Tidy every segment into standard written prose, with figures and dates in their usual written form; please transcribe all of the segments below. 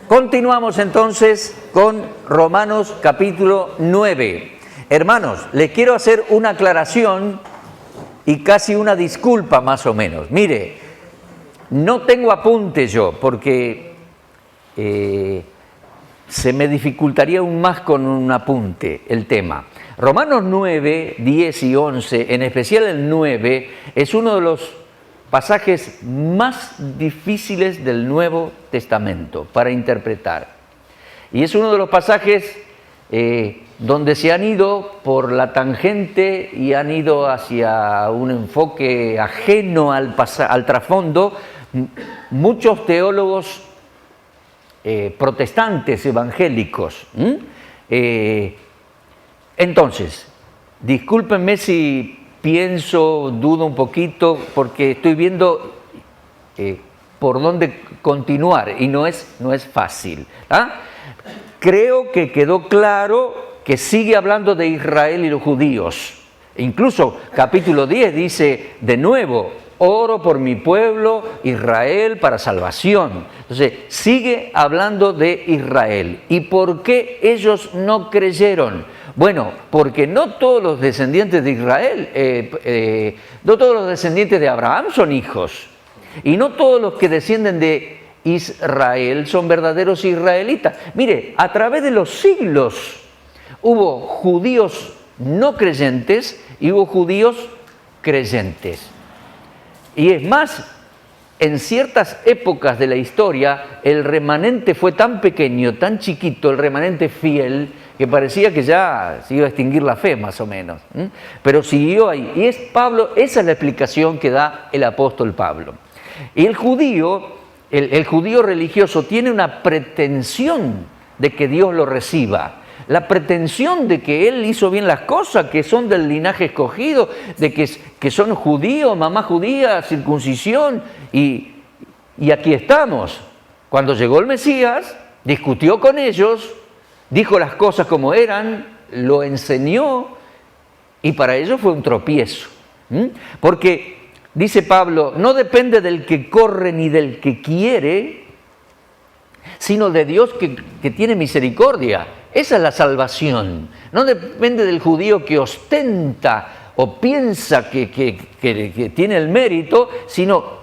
Continuamos entonces con Romanos capítulo 9. Hermanos, les quiero hacer una aclaración y casi una disculpa más o menos. Mire, no tengo apunte yo porque se me dificultaría aún más con un apunte el tema. Romanos 9, 10 y 11, en especial el 9, es uno de los pasajes más difíciles del Nuevo Testamento para interpretar. Y es uno de los pasajes donde se han ido por la tangente y han ido hacia un enfoque ajeno al trasfondo muchos teólogos protestantes evangélicos. Entonces, discúlpenme si dudo un poquito, porque estoy viendo por dónde continuar y no es fácil. Creo que quedó claro que sigue hablando de Israel y los judíos. Incluso capítulo 10 dice de nuevo: oro por mi pueblo Israel para salvación. Entonces sigue hablando de Israel. ¿Y por qué ellos no creyeron? Bueno, porque no todos los descendientes de Israel, no todos los descendientes de Abraham son hijos. Y no todos los que descienden de Israel son verdaderos israelitas. Mire, a través de los siglos hubo judíos no creyentes y hubo judíos creyentes. Y es más, en ciertas épocas de la historia, el remanente fue tan pequeño, tan chiquito, el remanente fiel, que parecía que ya se iba a extinguir la fe, más o menos. Pero siguió ahí. Y es Pablo, esa es la explicación que da el apóstol Pablo. Y el judío religioso tiene una pretensión de que Dios lo reciba. La pretensión de que él hizo bien las cosas, que son del linaje escogido, de que son judíos, mamá judía, circuncisión, y aquí estamos. Cuando llegó el Mesías, discutió con ellos, dijo las cosas como eran, lo enseñó, y para ellos fue un tropiezo. Porque, dice Pablo, no depende del que corre ni del que quiere, sino de Dios que tiene misericordia. Esa es la salvación. No depende del judío que ostenta o piensa que tiene el mérito, sino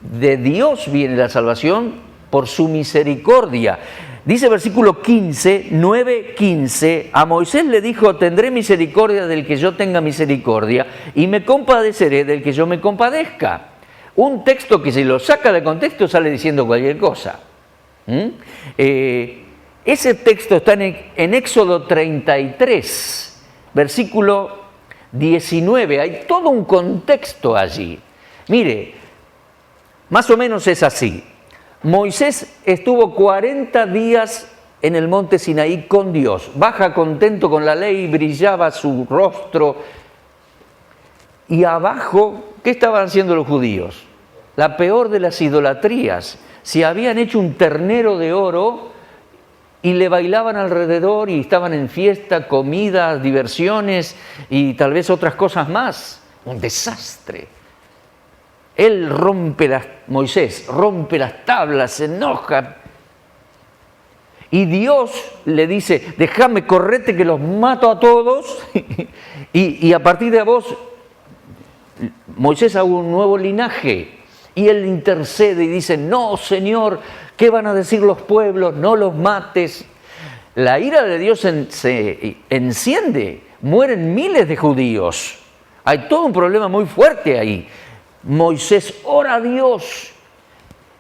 de Dios viene la salvación por su misericordia. Dice versículo 15, 9:15, a Moisés le dijo: tendré misericordia del que yo tenga misericordia y me compadeceré del que yo me compadezca. Un texto que si lo saca de contexto sale diciendo cualquier cosa. Ese texto está en Éxodo 33, versículo 19. Hay todo un contexto allí. Mire, más o menos es así. Moisés estuvo 40 días en el monte Sinaí con Dios. Baja contento con la ley, brillaba su rostro. Y abajo, ¿qué estaban haciendo los judíos? La peor de las idolatrías. Se habían hecho un ternero de oro y le bailaban alrededor y estaban en fiesta, comidas, diversiones y tal vez otras cosas más. Un desastre. Moisés rompe las tablas, se enoja. Y Dios le dice: déjame, correte que los mato a todos y a partir de vos, Moisés hace un nuevo linaje. Y él intercede y dice: no, Señor, ¿qué van a decir los pueblos? No los mates. La ira de Dios se enciende, mueren miles de judíos. Hay todo un problema muy fuerte ahí. Moisés ora a Dios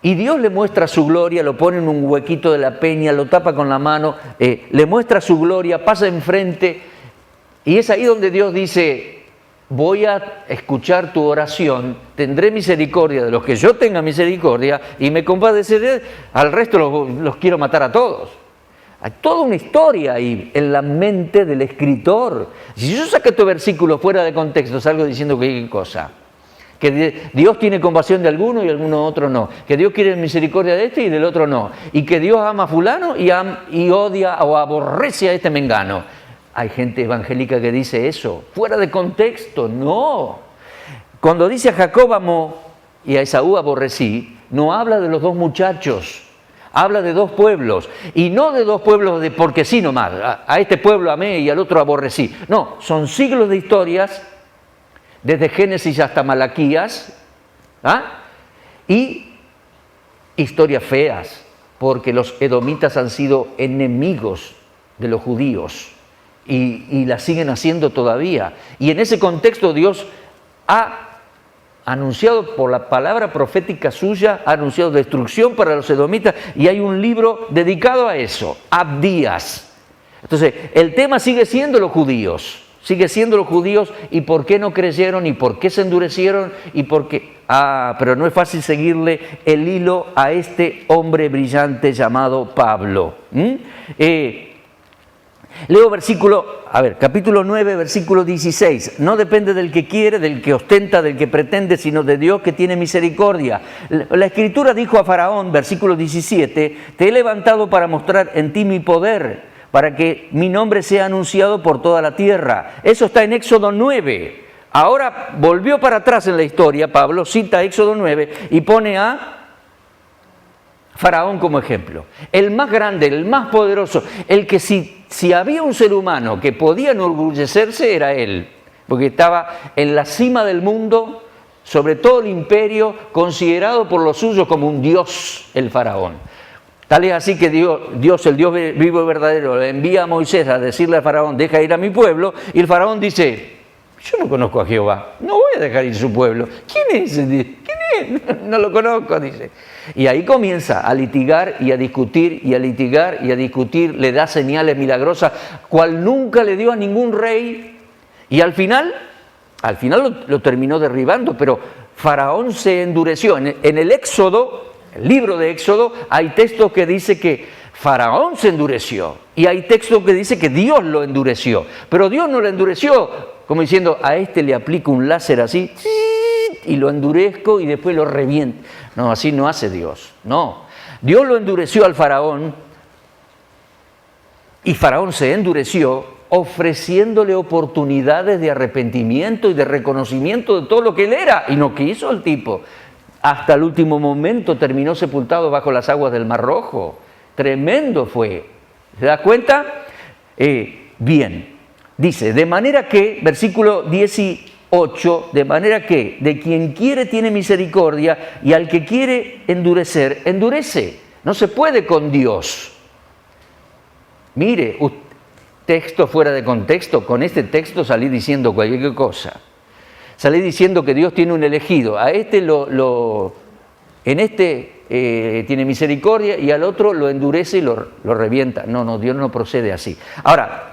y Dios le muestra su gloria, lo pone en un huequito de la peña, lo tapa con la mano, le muestra su gloria, pasa enfrente y es ahí donde Dios dice: voy a escuchar tu oración, tendré misericordia de los que yo tenga misericordia y me compadeceré, al resto los quiero matar a todos. Hay toda una historia ahí en la mente del escritor. Si yo saco este versículo fuera de contexto, salgo diciendo que hay cosa. Que Dios tiene compasión de alguno y alguno otro no. Que Dios quiere misericordia de este y del otro no. Y que Dios ama a fulano y odia o aborrece a este mengano. Hay gente evangélica que dice eso, fuera de contexto. No. Cuando dice a Jacob amo y a Esaú aborrecí, no habla de los dos muchachos. Habla de dos pueblos, y no de dos pueblos de porque sí nomás, a este pueblo amé y al otro aborrecí. No, son siglos de historias, desde Génesis hasta Malaquías, y historias feas, porque los edomitas han sido enemigos de los judíos y la siguen haciendo todavía. Y en ese contexto Dios ha anunciado por la palabra profética suya, ha anunciado destrucción para los edomitas, y hay un libro dedicado a eso, Abdías. Entonces, el tema sigue siendo los judíos, y por qué no creyeron, y por qué se endurecieron, y por qué... pero no es fácil seguirle el hilo a este hombre brillante llamado Pablo. Leo capítulo 9, versículo 16. No depende del que quiere, del que ostenta, del que pretende, sino de Dios que tiene misericordia. La Escritura dijo a Faraón, versículo 17, te he levantado para mostrar en ti mi poder, para que mi nombre sea anunciado por toda la tierra. Eso está en Éxodo 9. Ahora volvió para atrás en la historia, Pablo cita Éxodo 9 y pone a Faraón como ejemplo. El más grande, el más poderoso, el que si había un ser humano que podía enorgullecerse era él, porque estaba en la cima del mundo, sobre todo el imperio, considerado por los suyos como un dios, el Faraón. Tal es así que Dios, el Dios vivo y verdadero, le envía a Moisés a decirle al Faraón, deja ir a mi pueblo, y el Faraón dice, yo no conozco a Jehová, no voy a dejar ir su pueblo. ¿Quién es? ¿Quién es? No lo conozco, dice. Y ahí comienza a litigar y a discutir y a litigar y a discutir, le da señales milagrosas, cual nunca le dio a ningún rey, y al final lo terminó derribando, pero Faraón se endureció. En el Éxodo, el libro de Éxodo, hay textos que dice que Faraón se endureció, y hay textos que dice que Dios lo endureció, pero Dios no lo endureció como diciendo, a este le aplico un láser así y lo endurezco y después lo reviento. No, así no hace Dios. No, Dios lo endureció al Faraón, y Faraón se endureció ofreciéndole oportunidades de arrepentimiento y de reconocimiento de todo lo que él era, y no quiso el tipo. Hasta el último momento terminó sepultado bajo las aguas del Mar Rojo. Tremendo fue. ¿Se da cuenta? Bien. Dice, de manera que, versículo 18, de manera que de quien quiere tiene misericordia, y al que quiere endurecer, endurece. No se puede con Dios. Mire, texto fuera de contexto, con este texto salí diciendo cualquier cosa. Salí diciendo que Dios tiene un elegido, a este tiene misericordia, y al otro lo endurece y lo revienta. No, Dios no procede así. Ahora,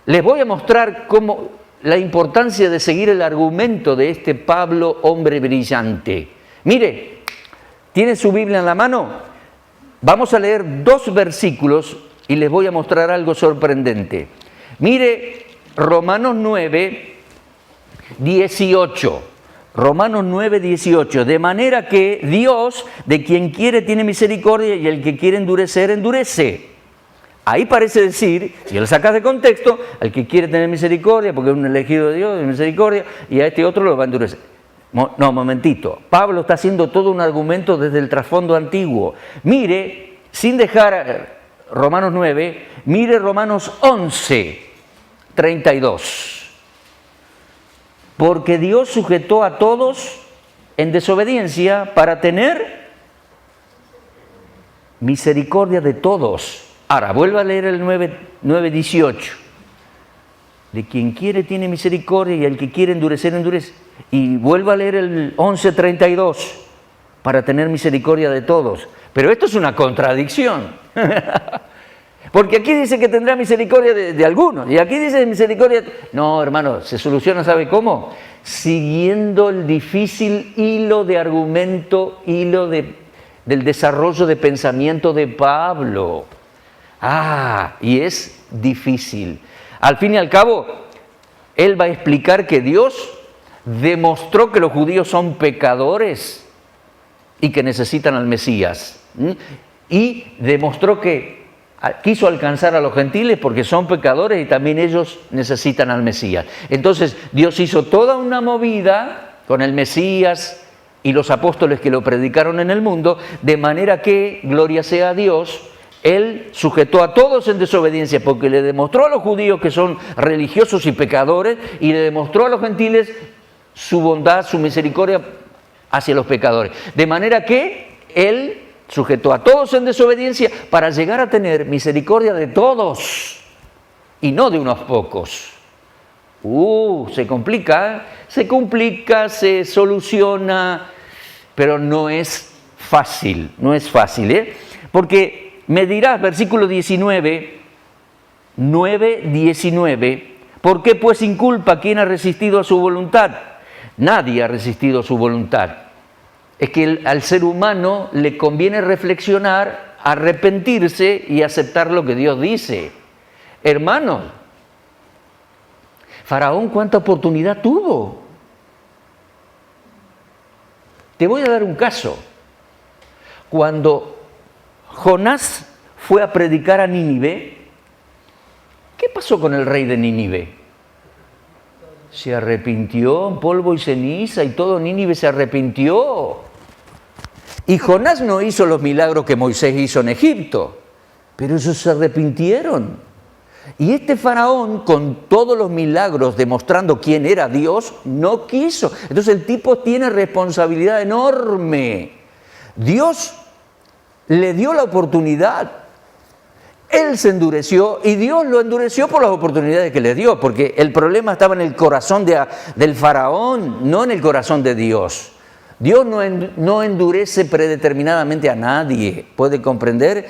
les voy a mostrar cómo la importancia de seguir el argumento de este Pablo, hombre brillante. Mire, ¿tiene su Biblia en la mano? Vamos a leer 2 versículos y les voy a mostrar algo sorprendente. Mire, Romanos 9, 18. Romanos 9, 18. De manera que Dios, de quien quiere, tiene misericordia, y el que quiere endurecer, endurece. Ahí parece decir, si lo sacas de contexto, al que quiere tener misericordia, porque es un elegido de Dios, de misericordia, y a este otro lo va a endurecer. No, momentito. Pablo está haciendo todo un argumento desde el trasfondo antiguo. Mire, sin dejar Romanos 9, mire Romanos 11, 32. Porque Dios sujetó a todos en desobediencia para tener misericordia de todos. Ahora, vuelva a leer el 9:18. De quien quiere tiene misericordia, y el que quiere endurecer, endurece. Y vuelva a leer el 11:32, para tener misericordia de todos. Pero esto es una contradicción. Porque aquí dice que tendrá misericordia de algunos, y aquí dice misericordia... No, hermano, se soluciona, ¿sabe cómo? Siguiendo el difícil hilo de argumento, del desarrollo de pensamiento de Pablo. Y es difícil. Al fin y al cabo, él va a explicar que Dios demostró que los judíos son pecadores y que necesitan al Mesías. Y demostró que quiso alcanzar a los gentiles porque son pecadores y también ellos necesitan al Mesías. Entonces, Dios hizo toda una movida con el Mesías, y los apóstoles que lo predicaron en el mundo, de manera que, gloria sea a Dios, Él sujetó a todos en desobediencia, porque le demostró a los judíos que son religiosos y pecadores, y le demostró a los gentiles su bondad, su misericordia hacia los pecadores. De manera que Él sujetó a todos en desobediencia para llegar a tener misericordia de todos y no de unos pocos. Se complica, se soluciona, pero no es fácil, Porque me dirás, versículo 19, 19, ¿por qué pues inculpa quién ha resistido a su voluntad? Nadie ha resistido a su voluntad. Es que al ser humano le conviene reflexionar, arrepentirse y aceptar lo que Dios dice. Hermanos, Faraón, ¿cuánta oportunidad tuvo? Te voy a dar un caso. Cuando Jonás fue a predicar a Nínive, ¿qué pasó con el rey de Nínive? Se arrepintió en polvo y ceniza y todo Nínive se arrepintió. Y Jonás no hizo los milagros que Moisés hizo en Egipto, pero ellos se arrepintieron. Y este faraón, con todos los milagros demostrando quién era Dios, no quiso. Entonces el tipo tiene responsabilidad enorme. Dios le dio la oportunidad. Él se endureció y Dios lo endureció por las oportunidades que le dio, porque el problema estaba en el corazón del faraón, no en el corazón de Dios. Dios no endurece predeterminadamente a nadie, ¿puede comprender?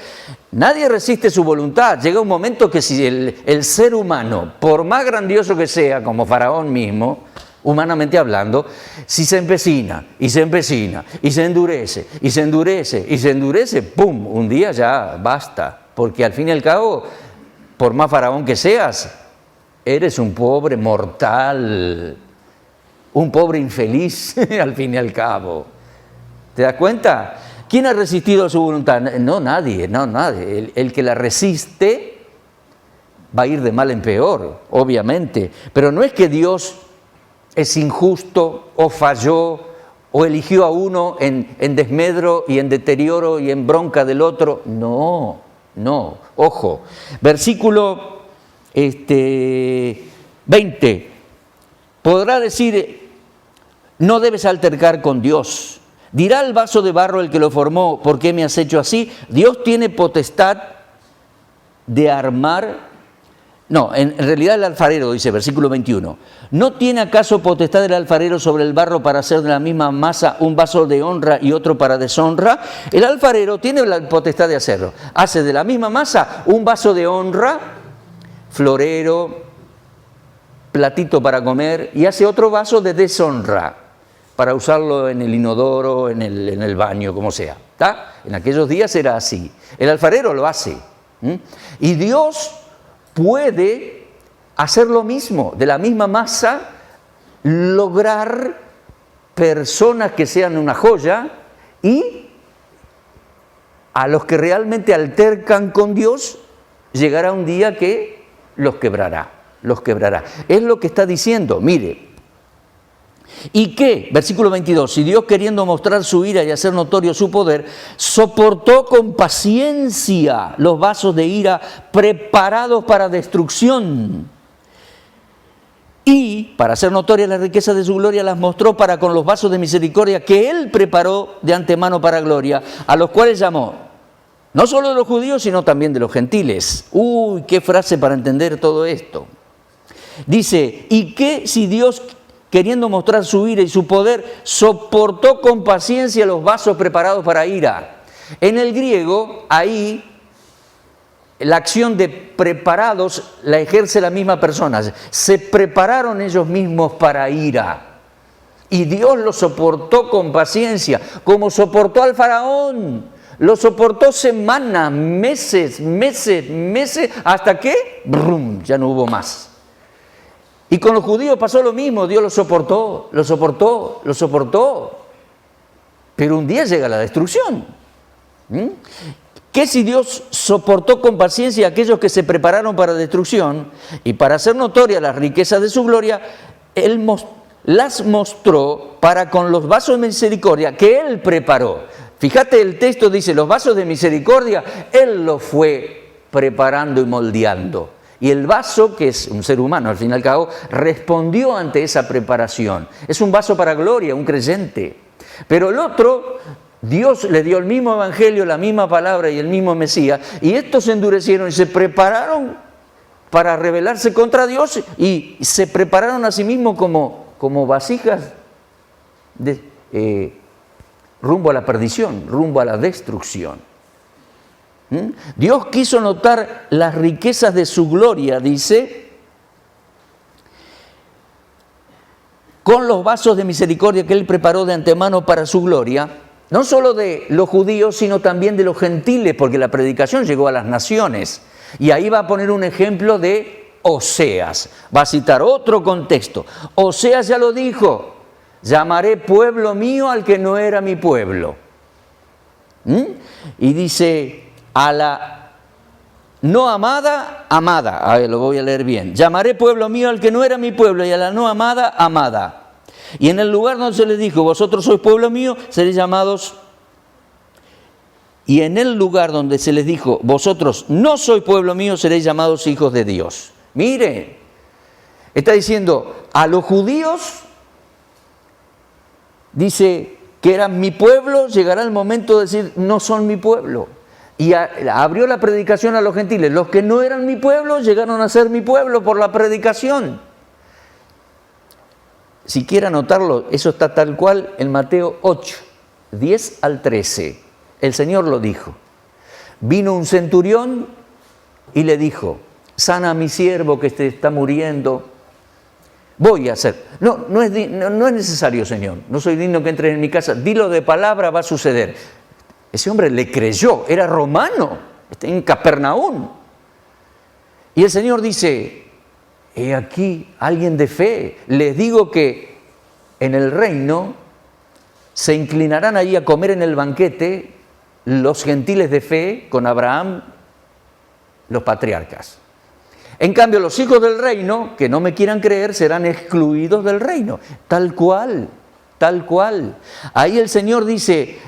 Nadie resiste su voluntad. Llega un momento que si el ser humano, por más grandioso que sea, como Faraón mismo, humanamente hablando, si se empecina, y se empecina, y se endurece, y se endurece, y se endurece, ¡pum!, un día ya basta. Porque al fin y al cabo, por más faraón que seas, eres un pobre mortal, un pobre infeliz, al fin y al cabo. ¿Te das cuenta? ¿Quién ha resistido a su voluntad? No, nadie. El que la resiste va a ir de mal en peor, obviamente. Pero no es que Dios es injusto o falló o eligió a uno en desmedro y en deterioro y en bronca del otro. No, ojo. Versículo 20. Podrá decir, no debes altercar con Dios. Dirá el vaso de barro el que lo formó, ¿por qué me has hecho así? Dios tiene potestad de armar. No, en realidad el alfarero, dice versículo 21. ¿No tiene acaso potestad el alfarero sobre el barro para hacer de la misma masa un vaso de honra y otro para deshonra? El alfarero tiene la potestad de hacerlo. Hace de la misma masa un vaso de honra, florero, platito para comer, y hace otro vaso de deshonra, para usarlo en el inodoro, en el baño, como sea. ¿Está? En aquellos días era así. El alfarero lo hace. Y Dios puede hacer lo mismo, de la misma masa, lograr personas que sean una joya, y a los que realmente altercan con Dios, llegará un día que los quebrará. Es lo que está diciendo, mire. ¿Y qué? Versículo 22, si Dios, queriendo mostrar su ira y hacer notorio su poder, soportó con paciencia los vasos de ira preparados para destrucción, y para hacer notoria la riqueza de su gloria las mostró para con los vasos de misericordia que Él preparó de antemano para gloria, a los cuales llamó, no solo de los judíos, sino también de los gentiles. Uy, qué frase para entender todo esto. Dice, ¿y qué si Dios, queriendo mostrar su ira y su poder, soportó con paciencia los vasos preparados para ira? En el griego, ahí, la acción de preparados la ejerce la misma persona. Se prepararon ellos mismos para ira. Y Dios los soportó con paciencia, como soportó al faraón. Lo soportó semanas, meses, hasta que, ¡brum!, ya no hubo más. Y con los judíos pasó lo mismo, Dios los soportó. Pero un día llega la destrucción. ¿Qué si Dios soportó con paciencia a aquellos que se prepararon para destrucción, y para hacer notoria las riquezas de su gloria, Él las mostró para con los vasos de misericordia que Él preparó. Fíjate, el texto dice, los vasos de misericordia, Él los fue preparando y moldeando. Y el vaso, que es un ser humano al fin y al cabo, respondió ante esa preparación. Es un vaso para gloria, un creyente. Pero el otro, Dios le dio el mismo evangelio, la misma palabra y el mismo Mesías, y estos se endurecieron y se prepararon para rebelarse contra Dios y se prepararon a sí mismos como vasijas rumbo a la perdición, rumbo a la destrucción. Dios quiso notar las riquezas de su gloria, dice, con los vasos de misericordia que Él preparó de antemano para su gloria, no solo de los judíos, sino también de los gentiles, porque la predicación llegó a las naciones. Y ahí va a poner un ejemplo de Oseas. Va a citar otro contexto. Oseas ya lo dijo, llamaré pueblo mío al que no era mi pueblo. Y dice, a la no amada, amada. A ver, lo voy a leer bien. Llamaré pueblo mío al que no era mi pueblo y a la no amada, amada. Y en el lugar donde se les dijo, vosotros sois pueblo mío, seréis llamados. Y en el lugar donde se les dijo, vosotros no sois pueblo mío, seréis llamados hijos de Dios. Mire, está diciendo, a los judíos, dice que eran mi pueblo, llegará el momento de decir, no son mi pueblo. Y abrió la predicación a los gentiles. Los que no eran mi pueblo, llegaron a ser mi pueblo por la predicación. Si quiere anotarlo, eso está tal cual en Mateo 8, 10 al 13. El Señor lo dijo. Vino un centurión y le dijo, sana a mi siervo que está muriendo. Voy a hacer. No es necesario, Señor. No soy digno que entres en mi casa. Dilo de palabra, va a suceder. Ese hombre le creyó. Era romano. Está en Capernaum. Y el Señor dice, he aquí alguien de fe. Les digo que en el reino se inclinarán allí a comer en el banquete los gentiles de fe con Abraham, los patriarcas. En cambio, los hijos del reino, que no me quieran creer, serán excluidos del reino. Tal cual, tal cual. Ahí el Señor dice,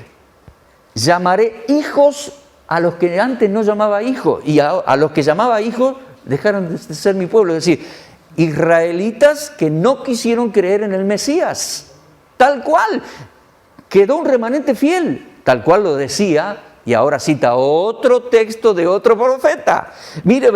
llamaré hijos a los que antes no llamaba hijos, y a los que llamaba hijos dejaron de ser mi pueblo. Es decir, israelitas que no quisieron creer en el Mesías. Tal cual. Quedó un remanente fiel. Tal cual lo decía, y ahora cita otro texto de otro profeta. Mire,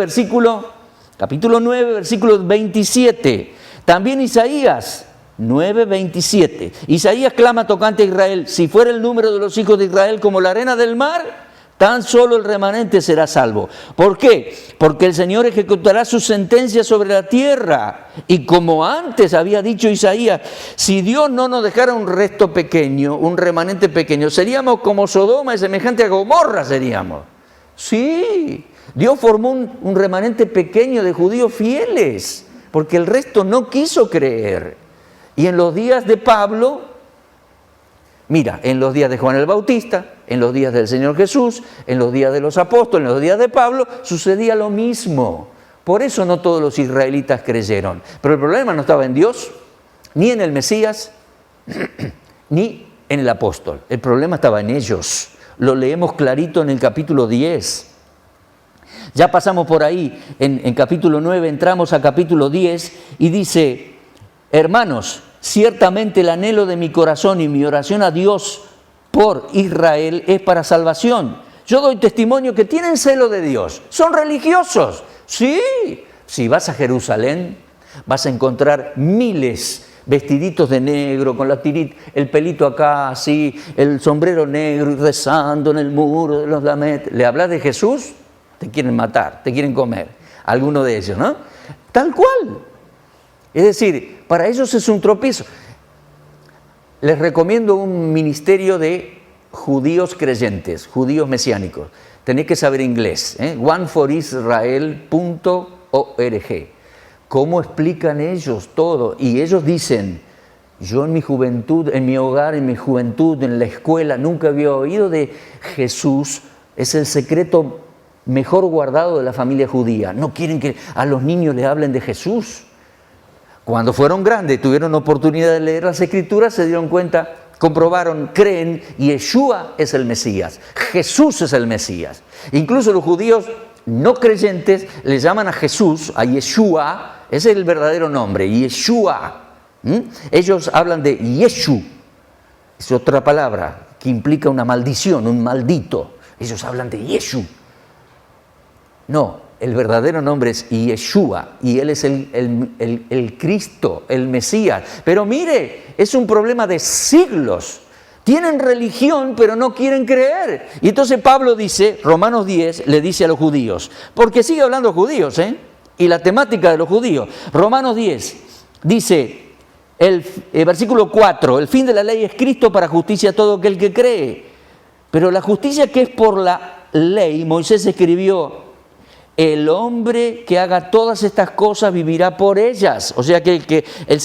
capítulo 9, versículo 27. También Isaías 9, 27. Isaías clama tocante a Israel, si fuera el número de los hijos de Israel como la arena del mar, tan solo el remanente será salvo. ¿Por qué? Porque el Señor ejecutará su sentencia sobre la tierra. Y como antes había dicho Isaías, si Dios no nos dejara un resto pequeño, un remanente pequeño, seríamos como Sodoma y semejante a Gomorra seríamos. Sí, Dios formó un remanente pequeño de judíos fieles, porque el resto no quiso creer. Y en los días de Pablo, mira, en los días de Juan el Bautista, en los días del Señor Jesús, en los días de los apóstoles, en los días de Pablo, sucedía lo mismo. Por eso no todos los israelitas creyeron. Pero el problema no estaba en Dios, ni en el Mesías, ni en el apóstol. El problema estaba en ellos. Lo leemos clarito en el capítulo 10. Ya pasamos por ahí, en capítulo 9, entramos a capítulo 10 y dice, hermanos, ciertamente el anhelo de mi corazón y mi oración a Dios por Israel es para salvación. Yo doy testimonio que tienen celo de Dios, son religiosos. Sí, si vas a Jerusalén vas a encontrar miles vestiditos de negro, con la tirita, el pelito acá así, el sombrero negro y rezando en el muro de los lametes. ¿Le hablas de Jesús? Te quieren matar, te quieren comer. Alguno de ellos, ¿no? Tal cual. Es decir, para ellos es un tropiezo. Les recomiendo un ministerio de judíos creyentes, judíos mesiánicos. Tenéis que saber inglés, oneforisrael.org. ¿Cómo explican ellos todo? Y ellos dicen, yo en mi juventud, en mi hogar, en mi juventud, en la escuela, nunca había oído de Jesús. Es el secreto mejor guardado de la familia judía. No quieren que a los niños les hablen de Jesús. Cuando fueron grandes, tuvieron oportunidad de leer las Escrituras, se dieron cuenta, comprobaron, creen, y Yeshua es el Mesías. Jesús es el Mesías. Incluso los judíos no creyentes le llaman a Jesús, a Yeshua, ese es el verdadero nombre, Yeshua. Ellos hablan de Yeshu, es otra palabra que implica una maldición, un maldito. Ellos hablan de Yeshu. No, el verdadero nombre es Yeshua y Él es el Cristo, el Mesías. Pero mire, es un problema de siglos. Tienen religión, pero no quieren creer. Y entonces Pablo dice, Romanos 10, le dice a los judíos, porque sigue hablando judíos, y la temática de los judíos. Romanos 10 dice, el versículo 4, el fin de la ley es Cristo para justicia a todo aquel que cree. Pero la justicia que es por la ley, Moisés escribió, el hombre que haga todas estas cosas vivirá por ellas. O sea que el que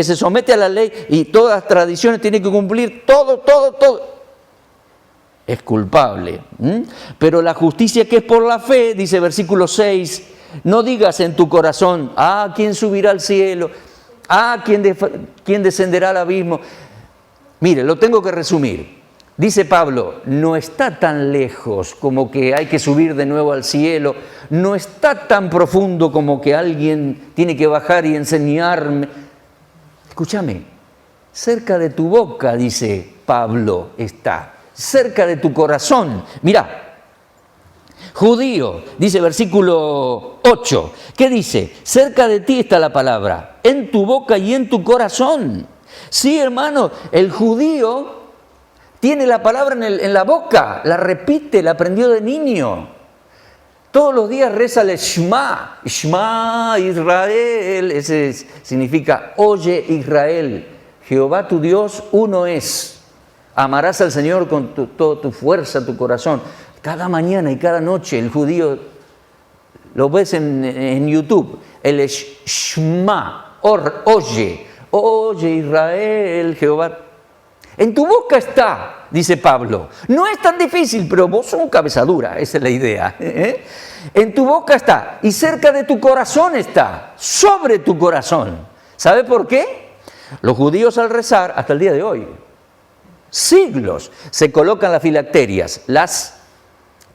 se somete a la ley y todas las tradiciones tiene que cumplir todo, es culpable. Pero la justicia que es por la fe, dice versículo 6, no digas en tu corazón, ¿quién subirá al cielo? ¿Quién descenderá al abismo? Mire, lo tengo que resumir. Dice Pablo, no está tan lejos como que hay que subir de nuevo al cielo, no está tan profundo como que alguien tiene que bajar y enseñarme. Escúchame, cerca de tu boca, dice Pablo, está, cerca de tu corazón. Mirá, judío, dice versículo 8, ¿qué dice? Cerca de ti está la palabra, en tu boca y en tu corazón. Sí, hermano, el judío tiene la palabra en la boca, la repite, la aprendió de niño. Todos los días reza el Shema, Shema Israel, ese significa oye Israel, Jehová tu Dios uno es. Amarás al Señor con toda tu fuerza, tu corazón. Cada mañana y cada noche el judío, lo ves en YouTube, el Shema, oye Israel, Jehová. En tu boca está, dice Pablo. No es tan difícil, pero vos sos un cabezadura, esa es la idea. En tu boca está y cerca de tu corazón está, sobre tu corazón. ¿Sabe por qué? Los judíos al rezar, hasta el día de hoy, siglos, se colocan las filacterias, las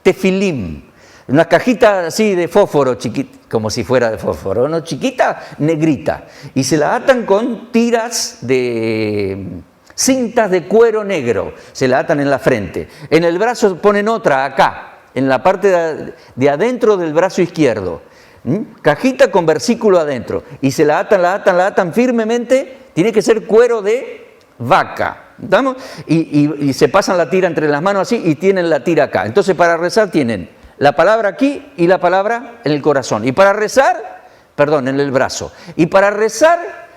tefilim, una cajita así de fósforo, chiquita, como si fuera de fósforo, ¿no? Chiquita, negrita, y se la atan con tiras de cintas de cuero negro, se la atan en la frente. En el brazo ponen otra acá, en la parte de adentro del brazo izquierdo. Cajita con versículo adentro. Y se la atan firmemente. Tiene que ser cuero de vaca. ¿Estamos? Y se pasan la tira entre las manos así y tienen la tira acá. Entonces para rezar tienen la palabra aquí y la palabra en el corazón. Y para rezar, en el brazo. Y para rezar,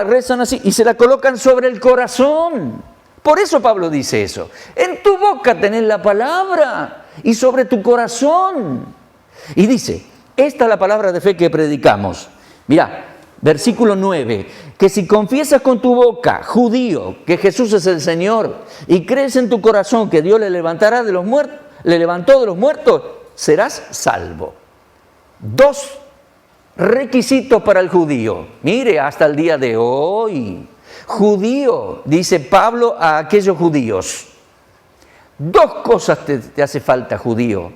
rezan así y se la colocan sobre el corazón. Por eso Pablo dice eso. En tu boca tenés la palabra y sobre tu corazón. Y dice, esta es la palabra de fe que predicamos. Mirá, versículo 9, que si confiesas con tu boca, judío, que Jesús es el Señor, y crees en tu corazón que Dios le levantó de los muertos, serás salvo. 2 requisitos para el judío. Mire, hasta el día de hoy. Judío, dice Pablo a aquellos judíos. 2 cosas te hace falta, judío.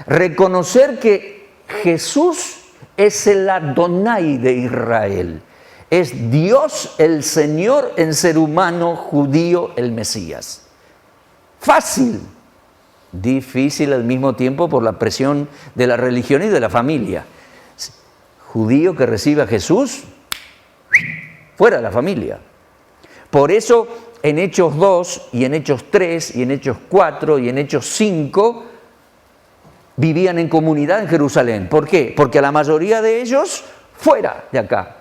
Reconocer que Jesús es el Adonai de Israel. Es Dios el Señor en ser humano, judío, el Mesías. Fácil. Difícil al mismo tiempo por la presión de la religión y de la familia. Judío que recibe a Jesús, fuera de la familia. Por eso en Hechos 2 y en Hechos 3 y en Hechos 4 y en Hechos 5 vivían en comunidad en Jerusalén. ¿Por qué? Porque a la mayoría de ellos, fuera de acá,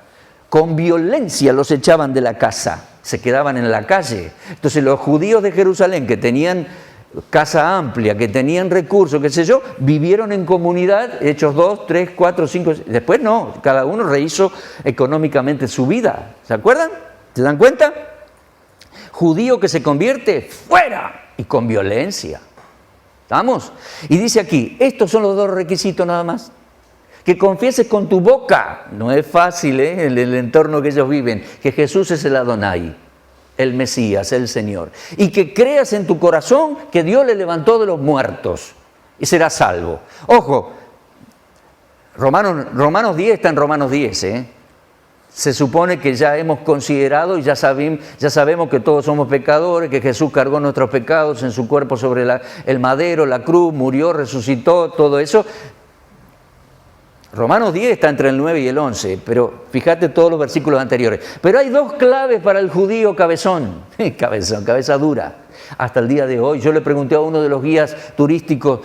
con violencia los echaban de la casa, se quedaban en la calle. Entonces los judíos de Jerusalén que tenían casa amplia, que tenían recursos, qué sé yo, vivieron en comunidad, Hechos 2, 3, 4, 5, después no, cada uno rehizo económicamente su vida. ¿Se acuerdan? ¿Se dan cuenta? Judío que se convierte, fuera, y con violencia. ¿Estamos? Y dice aquí, estos son los 2 requisitos nada más. que confieses con tu boca, no es fácil en el entorno que ellos viven, que Jesús es el Adonai, el Mesías, el Señor, y que creas en tu corazón que Dios le levantó de los muertos y serás salvo. Ojo, Romanos 10 está en Romanos 10, Se supone que ya hemos considerado y ya sabemos que todos somos pecadores, que Jesús cargó nuestros pecados en su cuerpo sobre el madero, la cruz, murió, resucitó, todo eso. Romanos 10 está entre el 9 y el 11, pero fíjate todos los versículos anteriores. Pero hay dos claves para el judío cabezón, cabeza dura, hasta el día de hoy. Yo le pregunté a uno de los guías turísticos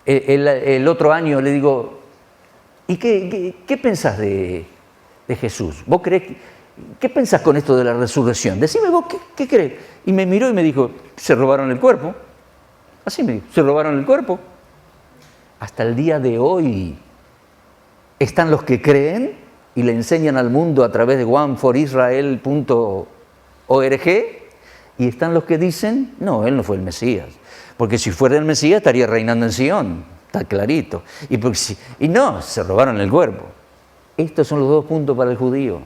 el otro año, le digo, ¿y qué pensás de Jesús? ¿Vos creés, qué pensás con esto de la resurrección? Decime vos, ¿qué crees? Y me miró y me dijo, se robaron el cuerpo. Así me dijo, se robaron el cuerpo. Hasta el día de hoy están los que creen y le enseñan al mundo a través de oneforisrael.org y están los que dicen, no, él no fue el Mesías, porque si fuera el Mesías estaría reinando en Sion, está clarito. Y no, se robaron el cuerpo. Estos son los dos puntos para el judío.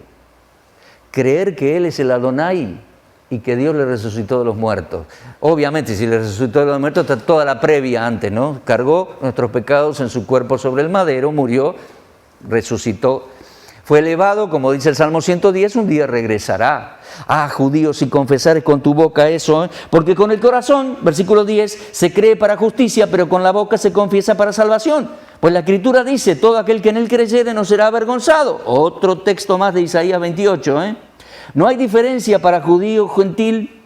Creer que él es el Adonai y que Dios le resucitó de los muertos. Obviamente, si le resucitó de los muertos, está toda la previa antes, ¿no? Cargó nuestros pecados en su cuerpo sobre el madero, murió, resucitó. Fue elevado, como dice el Salmo 110, un día regresará. Ah, judíos, si confesares con tu boca eso, porque con el corazón, versículo 10, se cree para justicia, pero con la boca se confiesa para salvación. Pues la Escritura dice, todo aquel que en él creyere no será avergonzado. Otro texto más de Isaías 28, No hay diferencia para judío o gentil,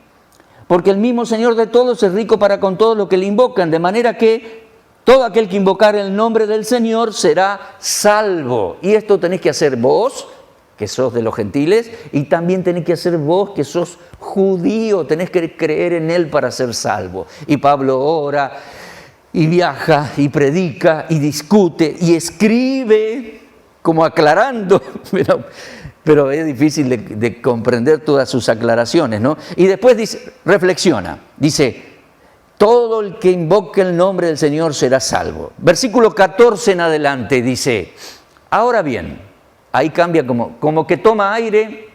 porque el mismo Señor de todos es rico para con todos los que le invocan, de manera que todo aquel que invocare el nombre del Señor será salvo. Y esto tenéis que hacer vos, que sos de los gentiles, y también tenéis que hacer vos, que sos judío, tenés que creer en Él para ser salvo. Y Pablo ora, y viaja, y predica, y discute, y escribe, como aclarando, pero es difícil de comprender todas sus aclaraciones, ¿no? Y después dice, reflexiona, dice, todo el que invoque el nombre del Señor será salvo. Versículo 14 en adelante dice, ahora bien, ahí cambia como que toma aire,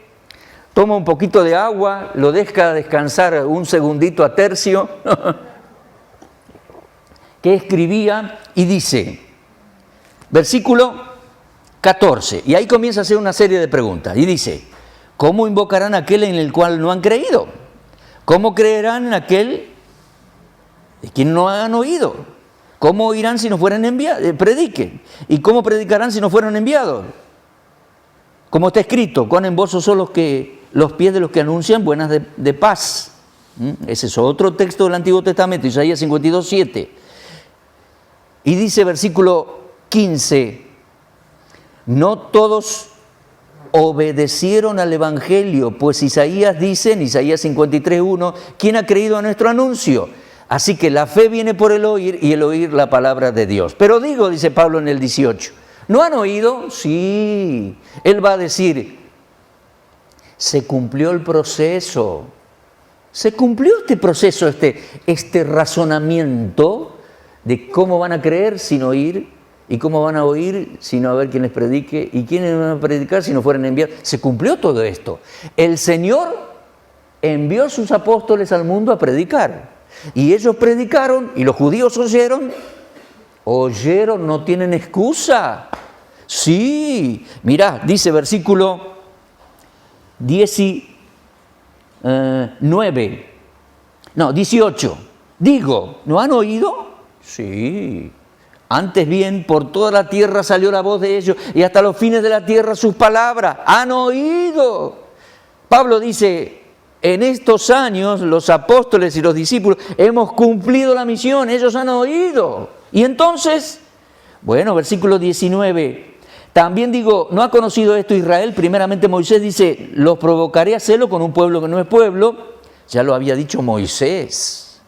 toma un poquito de agua, lo deja descansar un segundito a tercio, que escribía y dice, versículo 14, y ahí comienza a hacer una serie de preguntas, y dice, ¿cómo invocarán a aquel en el cual no han creído? ¿Cómo creerán en aquel de quien no han oído? ¿Cómo oirán si no fueran enviados? Prediquen. ¿Y cómo predicarán si no fueron enviados? Como está escrito, cuán hermosos son los pies de los que anuncian buenas de paz. Ese es otro texto del Antiguo Testamento, Isaías 52:7. Y dice versículo 15, no todos obedecieron al Evangelio, pues Isaías dice en Isaías 53:1, ¿quién ha creído a nuestro anuncio? Así que la fe viene por el oír y el oír la palabra de Dios. Pero digo, dice Pablo en el 18, ¿no han oído? Sí. Él va a decir, se cumplió el proceso. Se cumplió este proceso, este razonamiento de cómo van a creer sin oír y cómo van a oír sin no haber quien les predique y quiénes van a predicar si no fueran enviados. Se cumplió todo esto. El Señor envió a sus apóstoles al mundo a predicar. Y ellos predicaron y los judíos oyeron, no tienen excusa. Sí, mirá, dice versículo 18. Digo, ¿no han oído? Sí. Antes bien, por toda la tierra salió la voz de ellos y hasta los fines de la tierra sus palabras. Han oído. Pablo dice, en estos años los apóstoles y los discípulos hemos cumplido la misión, ellos han oído. Y entonces, bueno, versículo 19, también digo, ¿no ha conocido esto Israel? Primeramente Moisés dice, los provocaré a celo con un pueblo que no es pueblo. Ya lo había dicho Moisés.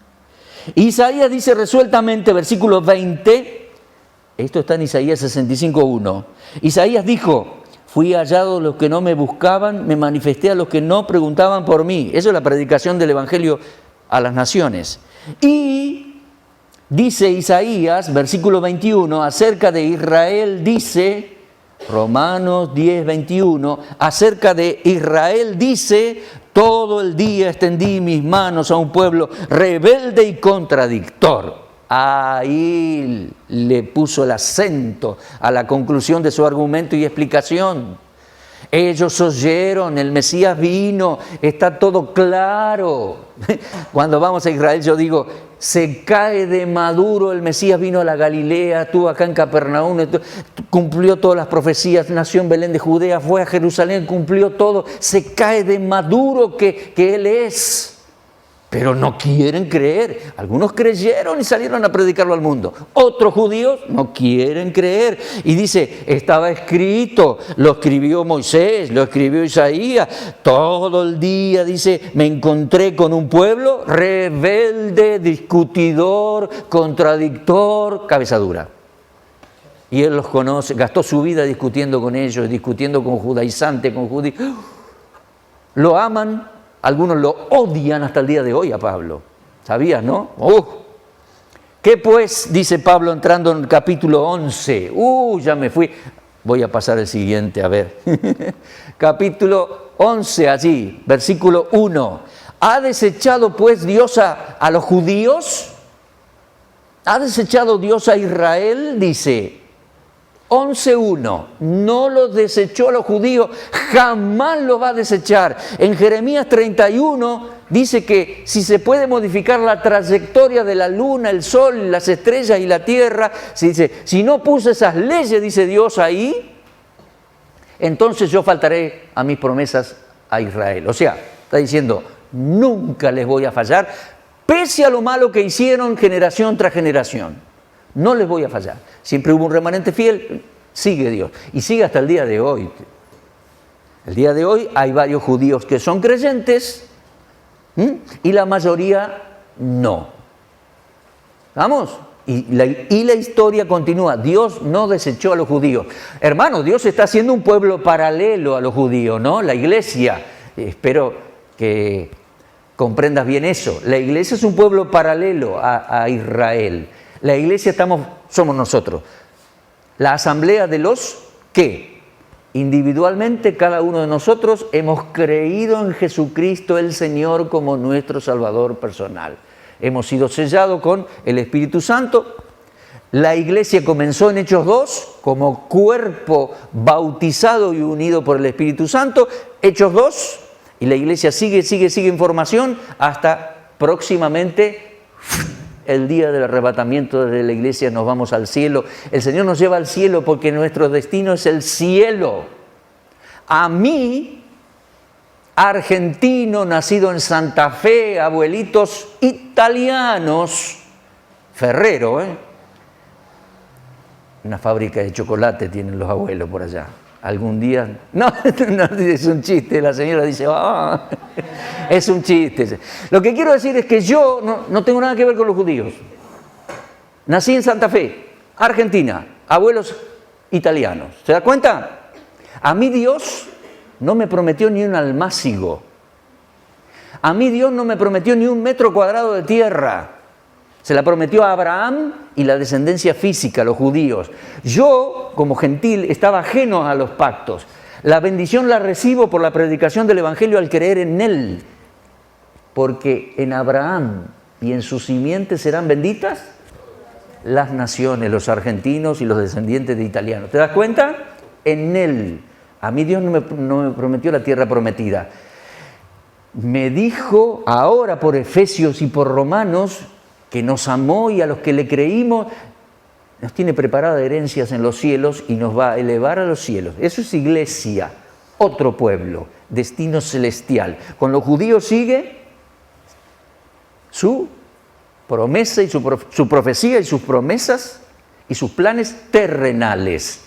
Isaías dice resueltamente, versículo 20, esto está en Isaías 65:1. Isaías dijo, fui hallado a los que no me buscaban, me manifesté a los que no preguntaban por mí. Eso es la predicación del Evangelio a las naciones. Y Dice Isaías, versículo 21, acerca de Israel dice, Romanos 10, 21, acerca de Israel dice, todo el día extendí mis manos a un pueblo rebelde y contradictor. Ahí le puso el acento a la conclusión de su argumento y explicación. Ellos oyeron, el Mesías vino, está todo claro. Cuando vamos a Israel yo digo, se cae de maduro, el Mesías vino a la Galilea, estuvo acá en Capernaum, cumplió todas las profecías, nació en Belén de Judea, fue a Jerusalén, cumplió todo, se cae de maduro que Él es. Pero no quieren creer. Algunos creyeron y salieron a predicarlo al mundo. Otros judíos no quieren creer. Y dice, estaba escrito, lo escribió Moisés, lo escribió Isaías. Todo el día, dice, me encontré con un pueblo rebelde, discutidor, contradictor, cabeza dura. Y él los conoce, gastó su vida discutiendo con ellos, discutiendo con judaizantes, con judíos. Lo aman. Algunos lo odian hasta el día de hoy a Pablo. ¿Sabías, no? ¿Qué pues? Dice Pablo entrando en el capítulo 11. Ya me fui. Voy a pasar el siguiente, a ver. Capítulo 11 allí, versículo 1. ¿Ha desechado pues Dios a los judíos? ¿Ha desechado Dios a Israel? Dice 11.1, no los desechó a los judíos, jamás los va a desechar. En Jeremías 31 dice que si se puede modificar la trayectoria de la luna, el sol, las estrellas y la tierra, dice, si no puse esas leyes, dice Dios ahí, entonces yo faltaré a mis promesas a Israel. O sea, está diciendo, nunca les voy a fallar, pese a lo malo que hicieron generación tras generación. No les voy a fallar. Siempre hubo un remanente fiel, sigue Dios. Y sigue hasta el día de hoy. El día de hoy hay varios judíos que son creyentes y la mayoría no. ¿Vamos? Y la historia continúa. Dios no desechó a los judíos. Hermano, Dios está haciendo un pueblo paralelo a los judíos, ¿no? La iglesia. Espero que comprendas bien eso. La iglesia es un pueblo paralelo a Israel. La iglesia somos nosotros. La asamblea de los que individualmente cada uno de nosotros hemos creído en Jesucristo el Señor como nuestro Salvador personal. Hemos sido sellados con el Espíritu Santo. La iglesia comenzó en Hechos 2 como cuerpo bautizado y unido por el Espíritu Santo. Hechos 2 y la iglesia sigue en formación hasta próximamente el día del arrebatamiento de la iglesia nos vamos al cielo. El Señor nos lleva al cielo porque nuestro destino es el cielo. A mí, argentino, nacido en Santa Fe, abuelitos italianos, Ferrero, una fábrica de chocolate tienen los abuelos por allá. Algún día, no, es un chiste, la señora dice, es un chiste. Lo que quiero decir es que yo no tengo nada que ver con los judíos. Nací en Santa Fe, Argentina, abuelos italianos. ¿Se da cuenta? A mí Dios no me prometió ni un almácigo. A mí Dios no me prometió ni un metro cuadrado de tierra. Se la prometió a Abraham y la descendencia física, los judíos. Yo, como gentil, estaba ajeno a los pactos. La bendición la recibo por la predicación del Evangelio al creer en Él. Porque en Abraham y en sus simientes serán benditas las naciones, los argentinos y los descendientes de italianos. ¿Te das cuenta? En Él. A mí Dios no me prometió la tierra prometida. Me dijo ahora por Efesios y por Romanos que nos amó y a los que le creímos nos tiene preparadas herencias en los cielos y nos va a elevar a los cielos. Eso es iglesia, otro pueblo, destino celestial. Con los judíos sigue su promesa y su profecía y sus promesas y sus planes terrenales.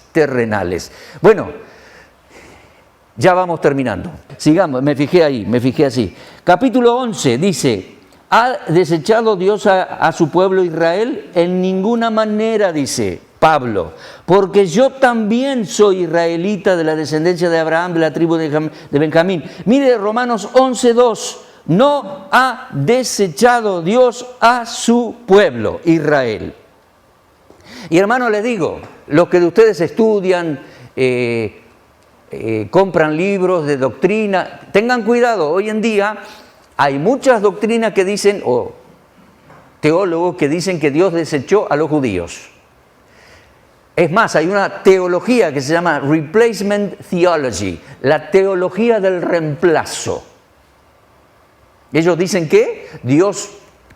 Bueno, ya vamos terminando. Sigamos, me fijé así. Capítulo 11 dice, ¿ha desechado Dios a su pueblo Israel? En ninguna manera, dice Pablo, porque yo también soy israelita de la descendencia de Abraham, de la tribu de Benjamín. Mire Romanos 11.2, no ha desechado Dios a su pueblo, Israel. Y hermano, les digo, los que de ustedes estudian, compran libros de doctrina, tengan cuidado, hoy en día hay muchas doctrinas que dicen, o teólogos que dicen que Dios desechó a los judíos. Es más, hay una teología que se llama Replacement Theology, la teología del reemplazo. Ellos dicen que Dios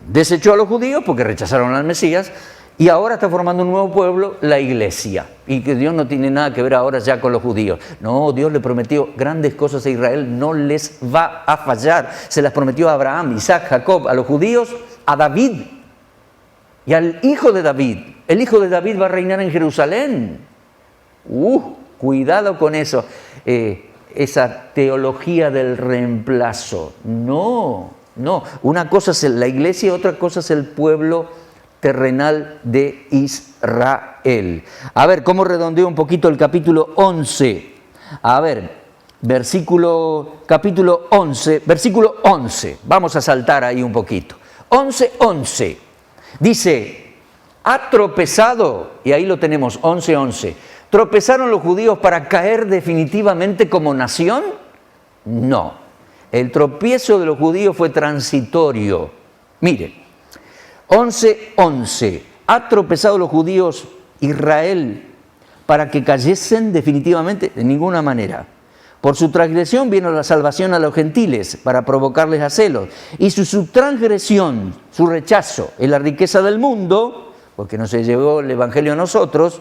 desechó a los judíos porque rechazaron al Mesías y ahora está formando un nuevo pueblo, la iglesia, y que Dios no tiene nada que ver ahora ya con los judíos. No, Dios le prometió grandes cosas a Israel, no les va a fallar. Se las prometió a Abraham, Isaac, Jacob, a los judíos, a David y al hijo de David. El hijo de David va a reinar en Jerusalén. Cuidado con eso, esa teología del reemplazo. No. Una cosa es la iglesia y otra cosa es el pueblo terrenal de Israel. A ver, ¿cómo redondeo un poquito el capítulo 11? A ver, capítulo 11, versículo 11. Vamos a saltar ahí un poquito. 11:11. Dice, ha tropezado, y ahí lo tenemos, 11:11. ¿Tropezaron los judíos para caer definitivamente como nación? No. El tropiezo de los judíos fue transitorio. Mire, 11:11. ¿Ha tropezado los judíos Israel para que cayesen definitivamente? De ninguna manera. Por su transgresión vino la salvación a los gentiles para provocarles a celos. Y su transgresión, su rechazo en la riqueza del mundo, porque no se llevó el evangelio a nosotros,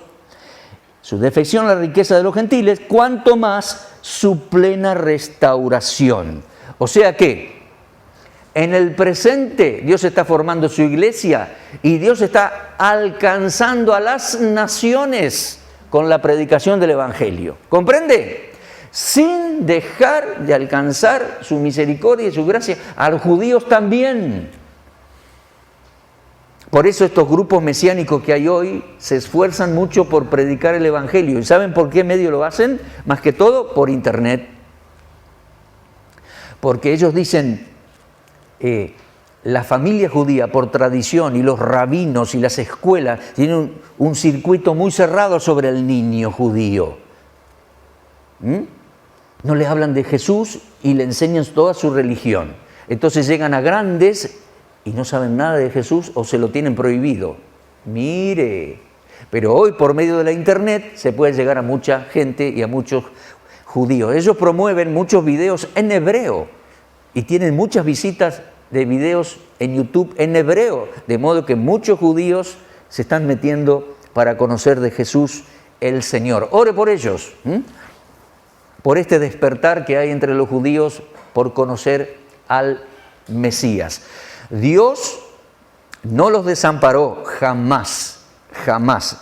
su defección a la riqueza de los gentiles, cuanto más su plena restauración. O sea que en el presente Dios está formando su iglesia y Dios está alcanzando a las naciones con la predicación del evangelio. ¿Comprende? Sin dejar de alcanzar su misericordia y su gracia a los judíos también. Por eso estos grupos mesiánicos que hay hoy se esfuerzan mucho por predicar el evangelio. ¿Y saben por qué medio lo hacen? Más que todo por internet. Porque ellos dicen, la familia judía por tradición y los rabinos y las escuelas tienen un circuito muy cerrado sobre el niño judío. No le hablan de Jesús y le enseñan toda su religión. Entonces llegan a grandes y no saben nada de Jesús o se lo tienen prohibido. Mire, pero hoy por medio de la internet se puede llegar a mucha gente y a muchos judíos. Ellos promueven muchos videos en hebreo y tienen muchas visitas de videos en YouTube en hebreo, de modo que muchos judíos se están metiendo para conocer de Jesús el Señor. Ore por ellos, por este despertar que hay entre los judíos por conocer al Mesías. Dios no los desamparó jamás, jamás.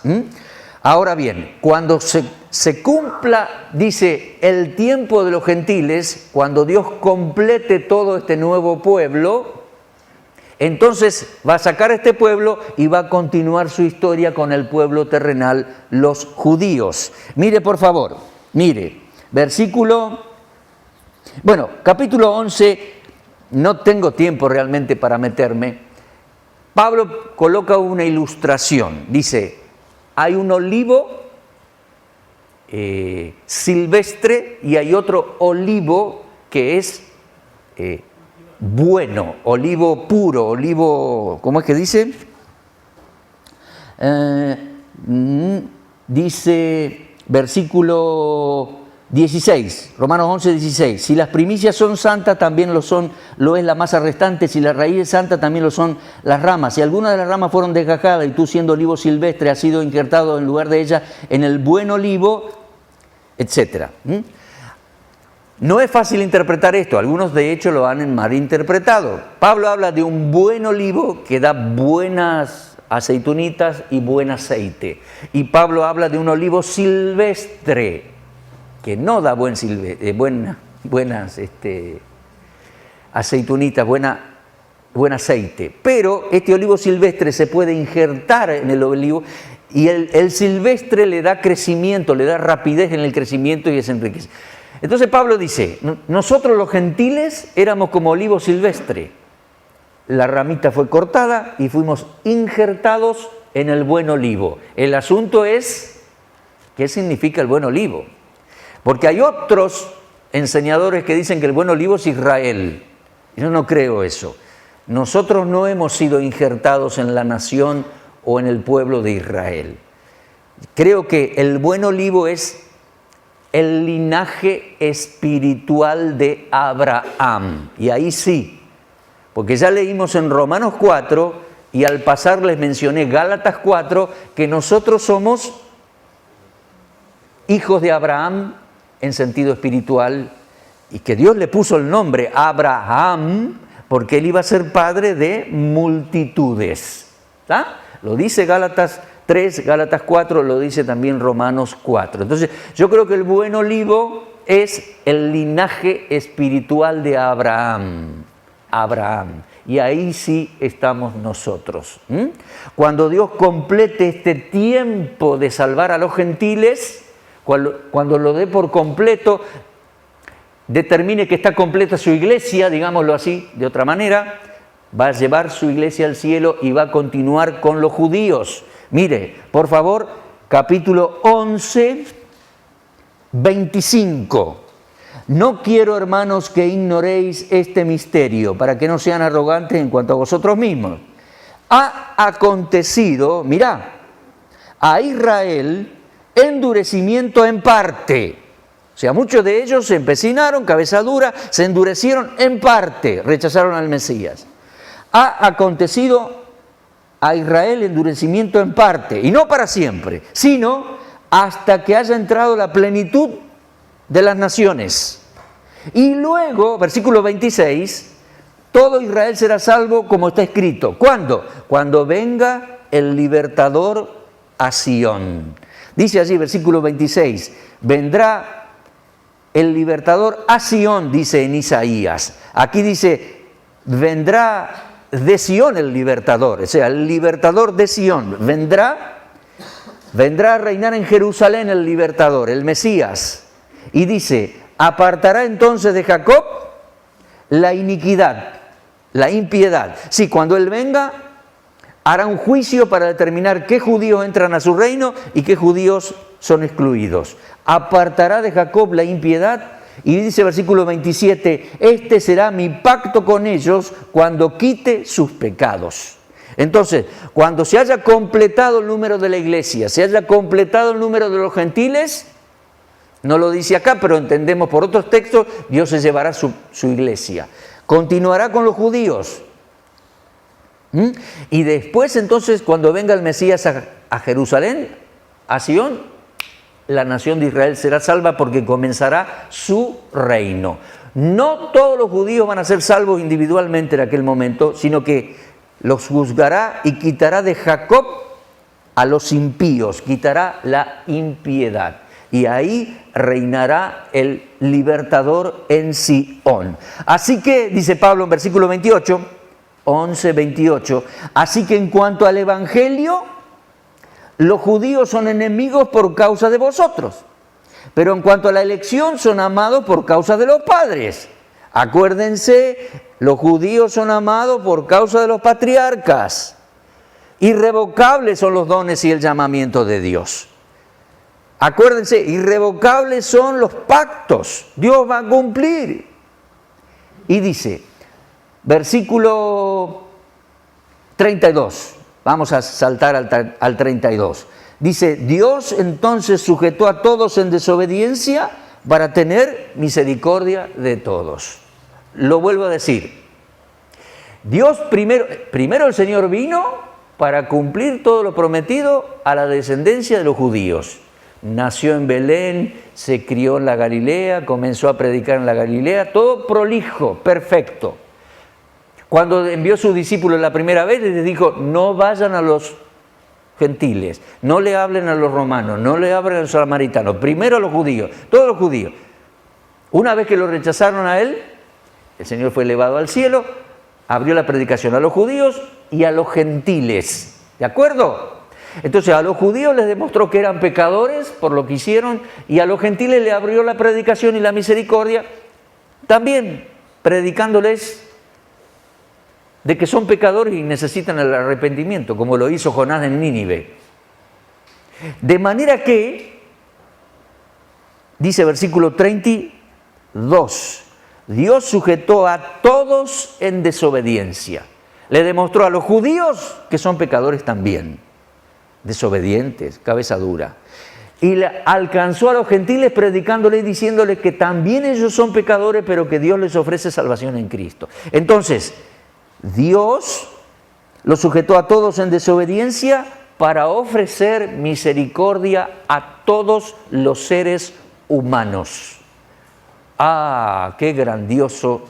Ahora bien, cuando se cumpla, dice, el tiempo de los gentiles, cuando Dios complete todo este nuevo pueblo, entonces va a sacar a este pueblo y va a continuar su historia con el pueblo terrenal, los judíos. Mire, por favor, mire, capítulo 11, no tengo tiempo realmente para meterme. Pablo coloca una ilustración, dice, hay un olivo silvestre y hay otro olivo que es bueno, olivo puro, olivo, ¿cómo es que dice? Dice versículo 16, Romanos 11, 16. Si las primicias son santas, también lo es la masa restante. Si la raíz es santa, también lo son las ramas. Si alguna de las ramas fueron desgajadas y tú, siendo olivo silvestre, has sido injertado en lugar de ella en el buen olivo, etc. No es fácil interpretar esto. Algunos, de hecho, lo han malinterpretado. Pablo habla de un buen olivo que da buenas aceitunitas y buen aceite. Y Pablo habla de un olivo silvestre que no da buenas aceitunitas, buen aceite. Pero este olivo silvestre se puede injertar en el olivo y el silvestre le da crecimiento, le da rapidez en el crecimiento y es enriquece. Entonces Pablo dice, nosotros los gentiles éramos como olivo silvestre. La ramita fue cortada y fuimos injertados en el buen olivo. El asunto es, ¿qué significa el buen olivo? Porque hay otros enseñadores que dicen que el buen olivo es Israel. Yo no creo eso. Nosotros no hemos sido injertados en la nación o en el pueblo de Israel. Creo que el buen olivo es el linaje espiritual de Abraham. Y ahí sí, porque ya leímos en Romanos 4 y al pasar les mencioné Gálatas 4 que nosotros somos hijos de Abraham en sentido espiritual y que Dios le puso el nombre Abraham porque él iba a ser padre de multitudes. ¿Está? Lo dice Gálatas 3, Gálatas 4, lo dice también Romanos 4. Entonces, yo creo que el buen olivo es el linaje espiritual de Abraham. Y ahí sí estamos nosotros. Cuando Dios complete este tiempo de salvar a los gentiles, cuando lo dé por completo, determine que está completa su iglesia, digámoslo así, de otra manera, va a llevar su iglesia al cielo y va a continuar con los judíos. Mire, por favor, capítulo 11, 25. No quiero, hermanos, que ignoréis este misterio, para que no sean arrogantes en cuanto a vosotros mismos. Ha acontecido, mirá, a Israel endurecimiento en parte. O sea, muchos de ellos se empecinaron, cabeza dura, se endurecieron en parte, rechazaron al Mesías. Ha acontecido a Israel endurecimiento en parte, y no para siempre, sino hasta que haya entrado la plenitud de las naciones. Y luego, versículo 26, todo Israel será salvo como está escrito. ¿Cuándo? Cuando venga el libertador a Sión. Dice allí, versículo 26, vendrá el libertador a Sión, dice en Isaías. Aquí dice, vendrá de Sión el libertador, o sea, el libertador de Sión. Vendrá a reinar en Jerusalén el libertador, el Mesías. Y dice, apartará entonces de Jacob la iniquidad, la impiedad. Sí, cuando Él venga, hará un juicio para determinar qué judíos entran a su reino y qué judíos son excluidos. Apartará de Jacob la impiedad. Y dice versículo 27, este será mi pacto con ellos cuando quite sus pecados. Entonces, cuando se haya completado el número de la iglesia, se haya completado el número de los gentiles, no lo dice acá, pero entendemos por otros textos, Dios se llevará su iglesia. Continuará con los judíos. Y después, entonces, cuando venga el Mesías a Jerusalén, a Sión, la nación de Israel será salva porque comenzará su reino. No todos los judíos van a ser salvos individualmente en aquel momento, sino que los juzgará y quitará de Jacob a los impíos, quitará la impiedad. Y ahí reinará el libertador en Sión. Así que, dice Pablo en versículo 28, 11, 28, así que en cuanto al evangelio, los judíos son enemigos por causa de vosotros, pero en cuanto a la elección son amados por causa de los padres. Acuérdense, los judíos son amados por causa de los patriarcas. Irrevocables son los dones y el llamamiento de Dios. Acuérdense, irrevocables son los pactos. Dios va a cumplir. Y dice, versículo 32. Vamos a saltar al 32. Dice, Dios entonces sujetó a todos en desobediencia para tener misericordia de todos. Lo vuelvo a decir. Dios primero el Señor vino para cumplir todo lo prometido a la descendencia de los judíos. Nació en Belén, se crió en la Galilea, comenzó a predicar en la Galilea, todo prolijo, perfecto. Cuando envió a sus discípulos la primera vez, les dijo, no vayan a los gentiles, no le hablen a los romanos, no le hablen a los samaritanos, primero a los judíos, todos los judíos. Una vez que lo rechazaron a él, el Señor fue elevado al cielo, abrió la predicación a los judíos y a los gentiles, ¿de acuerdo? Entonces a los judíos les demostró que eran pecadores por lo que hicieron, y a los gentiles le abrió la predicación y la misericordia, también predicándoles de que son pecadores y necesitan el arrepentimiento, como lo hizo Jonás en Nínive. De manera que, dice versículo 32, Dios sujetó a todos en desobediencia. Le demostró a los judíos que son pecadores también, desobedientes, cabeza dura. Y alcanzó a los gentiles predicándoles y diciéndoles que también ellos son pecadores, pero que Dios les ofrece salvación en Cristo. Entonces, Dios los sujetó a todos en desobediencia para ofrecer misericordia a todos los seres humanos. ¡Ah, qué grandioso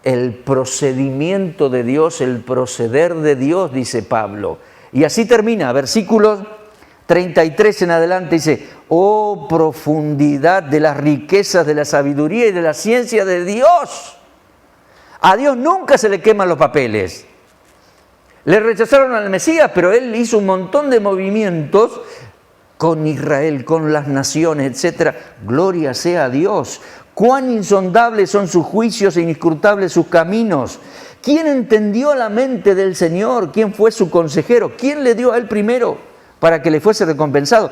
el procedimiento de Dios, el proceder de Dios!, dice Pablo. Y así termina, versículos 33 en adelante, dice: ¡oh profundidad de las riquezas de la sabiduría y de la ciencia de Dios! A Dios nunca se le queman los papeles. Le rechazaron al Mesías, pero Él hizo un montón de movimientos con Israel, con las naciones, etc. Gloria sea a Dios. Cuán insondables son sus juicios e inescrutables sus caminos. ¿Quién entendió la mente del Señor? ¿Quién fue su consejero? ¿Quién le dio a Él primero para que le fuese recompensado?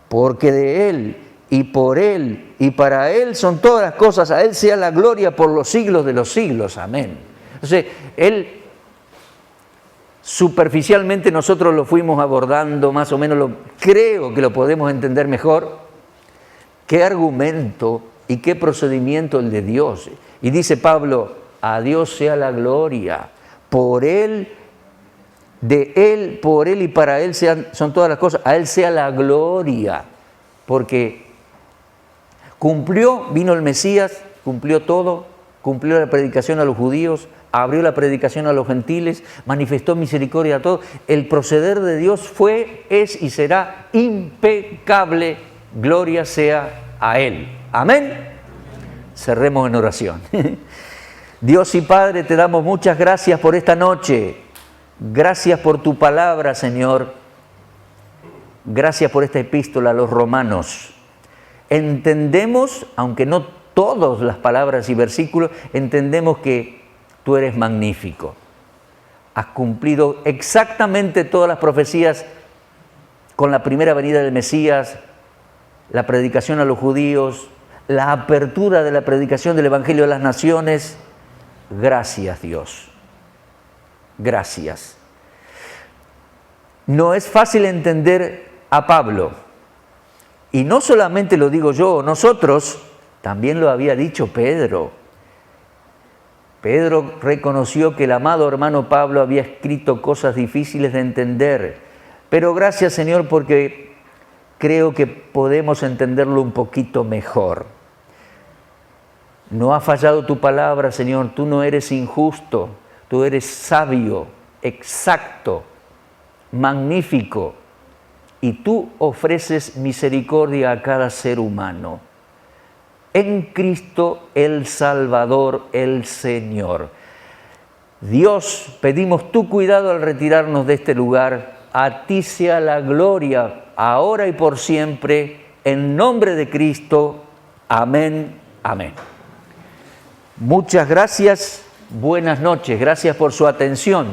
Porque de Él y por Él y para Él son todas las cosas. A Él sea la gloria por los siglos de los siglos. Amén. Entonces, Él, superficialmente nosotros lo fuimos abordando, más o menos creo que lo podemos entender mejor. ¿Qué argumento y qué procedimiento el de Dios? Y dice Pablo: a Dios sea la gloria, por Él, de Él, por Él y para Él son todas las cosas. A Él sea la gloria, porque cumplió, vino el Mesías, cumplió todo, cumplió la predicación a los judíos, abrió la predicación a los gentiles, manifestó misericordia a todos. El proceder de Dios fue, es y será impecable. Gloria sea a Él. Amén. Cerremos en oración. Dios y Padre, te damos muchas gracias por esta noche. Gracias por tu palabra, Señor. Gracias por esta epístola a los romanos. Entendemos, aunque no todas las palabras y versículos, entendemos que tú eres magnífico. Has cumplido exactamente todas las profecías con la primera venida del Mesías, la predicación a los judíos, la apertura de la predicación del Evangelio a las naciones. Gracias, Dios. Gracias. No es fácil entender a Pablo. Y no solamente lo digo yo, nosotros, también lo había dicho Pedro. Pedro reconoció que el amado hermano Pablo había escrito cosas difíciles de entender. Pero gracias, Señor, porque creo que podemos entenderlo un poquito mejor. No ha fallado tu palabra, Señor. Tú no eres injusto. Tú eres sabio, exacto, magnífico. Y tú ofreces misericordia a cada ser humano. En Cristo el Salvador, el Señor. Dios, pedimos tu cuidado al retirarnos de este lugar. A ti sea la gloria, ahora y por siempre, en nombre de Cristo. Amén, amén. Muchas gracias, buenas noches, gracias por su atención.